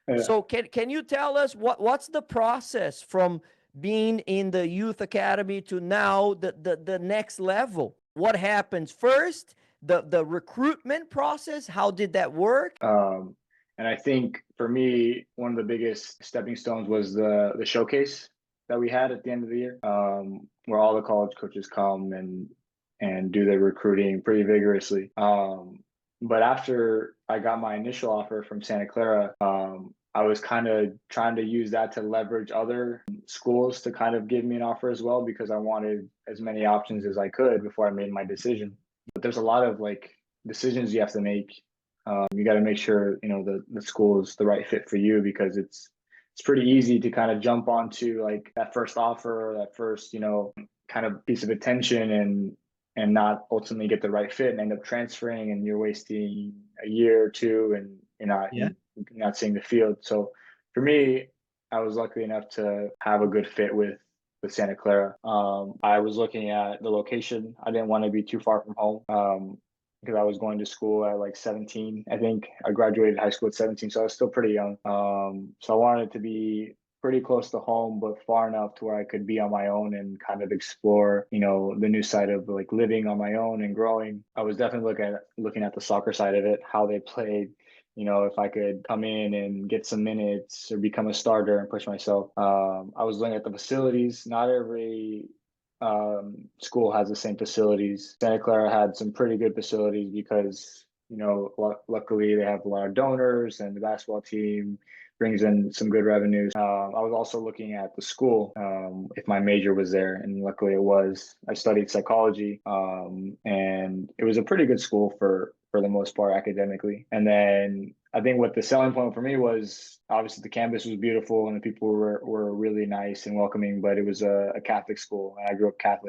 Yeah. So can you tell us what's the process from being in the youth academy to now the next level? What happens first? The recruitment process, how did that work? Um, and I think for me, one of the biggest stepping stones was the showcase that we had at the end of the year, where all the college coaches come and do their recruiting pretty vigorously. But after I got my initial offer from Santa Clara, I was kind of trying to use that to leverage other schools to kind of give me an offer as well because I wanted as many options as I could before I made my decision. But there's a lot of like decisions you have to make. You got to make sure the school is the right fit for you because it's pretty easy to kind of jump onto like that first offer or that first kind of piece of attention and not ultimately get the right fit and end up transferring and you're wasting a year or two and Yeah. you're not seeing the field. So for me, I was lucky enough to have a good fit with Santa Clara. I was looking at the location. I didn't want to be too far from home. Because I was going to school at like 17. I think I graduated high school at 17, so I was still pretty young. So I wanted to be pretty close to home, but far enough to where I could be on my own and kind of explore, the new side of like living on my own and growing. I was definitely looking at the soccer side of it, how they played. If I could come in and get some minutes or become a starter and push myself. I was looking at the facilities. Not every school has the same facilities. Santa Clara had some pretty good facilities because, luckily they have a lot of donors and the basketball team brings in some good revenues. I was also looking at the school, if my major was there, and luckily it was. I studied psychology, and it was a pretty good school for the most part academically. And then I think what the selling point for me was obviously the campus was beautiful and the people were really nice and welcoming, but it was a Catholic school and I grew up Catholic.